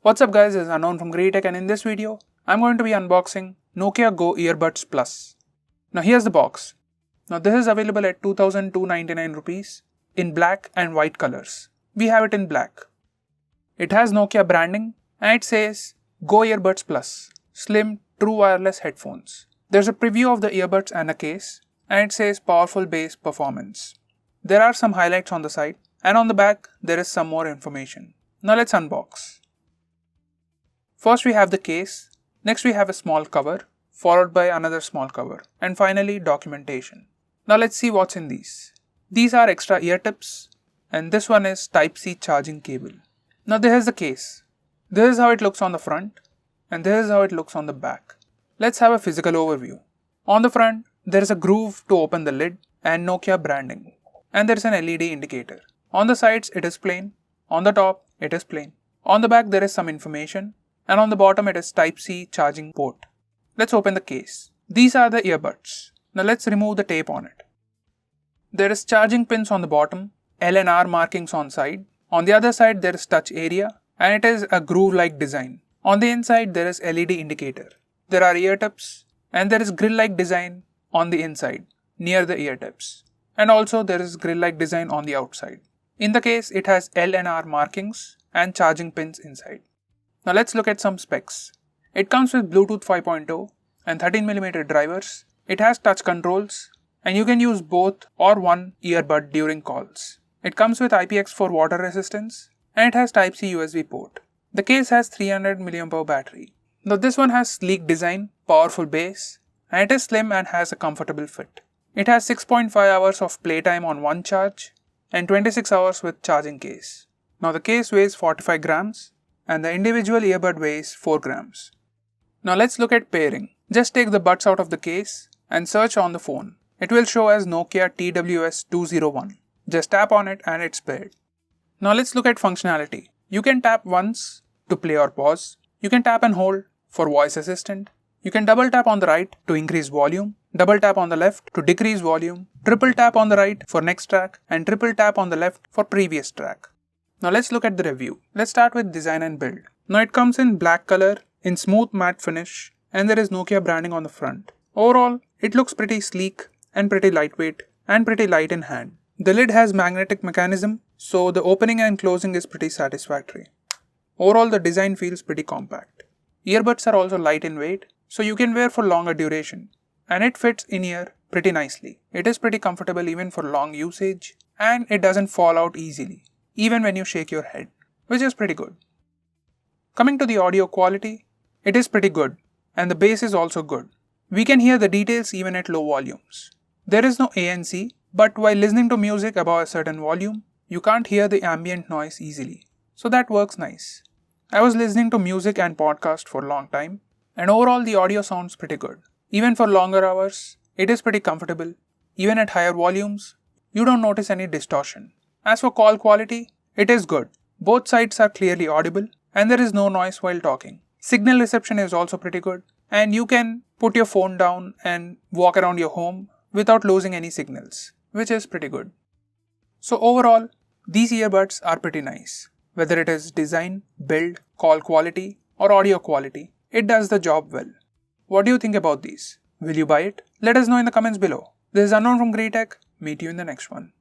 What's up guys, this is Unknown from GreedyTech, and in this video, I'm going to be unboxing Nokia Go Earbuds Plus. Now here's the box. Now this is available at 2,299 rupees in black and white colors. We have it in black. It has Nokia branding and it says Go Earbuds Plus, slim true wireless headphones. There's a preview of the earbuds and a case, and it says powerful bass performance. There are some highlights on the side, and on the back there is some more information. Now let's unbox. First we have the case, next we have a small cover, followed by another small cover, and finally documentation. Now let's see what's in these. These are extra ear tips, and this one is Type-C charging cable. Now this is the case. This is how it looks on the front, and this is how it looks on the back. Let's have a physical overview. On the front, there is a groove to open the lid and Nokia branding, and there is an LED indicator. On the sides it is plain, on the top it is plain. On the back there is some information, and on the bottom it is Type-C charging port. Let's open the case. These are the earbuds. Now let's remove the tape on it. There is charging pins on the bottom, L and R markings on side. On the other side there is touch area, and it is a groove-like design. On the inside there is LED indicator. There are ear tips, and there is grill-like design on the inside, near the ear tips. And also there is grill-like design on the outside. In the case it has L and R markings and charging pins inside. Now let's look at some specs. It comes with Bluetooth 5.0 and 13mm drivers. It has touch controls, and you can use both or one earbud during calls. It comes with IPX4 water resistance, and it has Type-C USB port. The case has 300 mAh battery. Now this one has sleek design, powerful bass, and it is slim and has a comfortable fit. It has 6.5 hours of playtime on one charge and 26 hours with charging case. Now the case weighs 45 grams and the individual earbud weighs 4 grams. Now let's look at pairing. Just take the buds out of the case and search on the phone. It will show as Nokia TWS201. Just tap on it and it's paired. Now let's look at functionality. You can tap once to play or pause. You can tap and hold for voice assistant. You can double tap on the right to increase volume, double tap on the left to decrease volume, triple tap on the right for next track, and triple tap on the left for previous track. Now let's look at the review. Let's start with design and build. Now it comes in black color, in smooth matte finish, and there is Nokia branding on the front. Overall, it looks pretty sleek and pretty lightweight and pretty light in hand. The lid has magnetic mechanism, so the opening and closing is pretty satisfactory. Overall, the design feels pretty compact. Earbuds are also light in weight, so you can wear for longer duration, and it fits in ear pretty nicely. It is pretty comfortable even for long usage, and it doesn't fall out easily, even when you shake your head, which is pretty good. Coming to the audio quality, it is pretty good, and the bass is also good. We can hear the details even at low volumes. There is no ANC, but while listening to music above a certain volume, you can't hear the ambient noise easily, so that works nice. I was listening to music and podcast for a long time, and overall the audio sounds pretty good. Even for longer hours, it is pretty comfortable. Even at higher volumes, you don't notice any distortion. As for call quality, it is good. Both sides are clearly audible, and there is no noise while talking. Signal reception is also pretty good, and you can put your phone down and walk around your home without losing any signals, which is pretty good. So overall, these earbuds are pretty nice. Whether it is design, build, call quality, or audio quality, it does the job well. What do you think about these? Will you buy it? Let us know in the comments below. This is Unknown from GreedyTech. Meet you in the next one.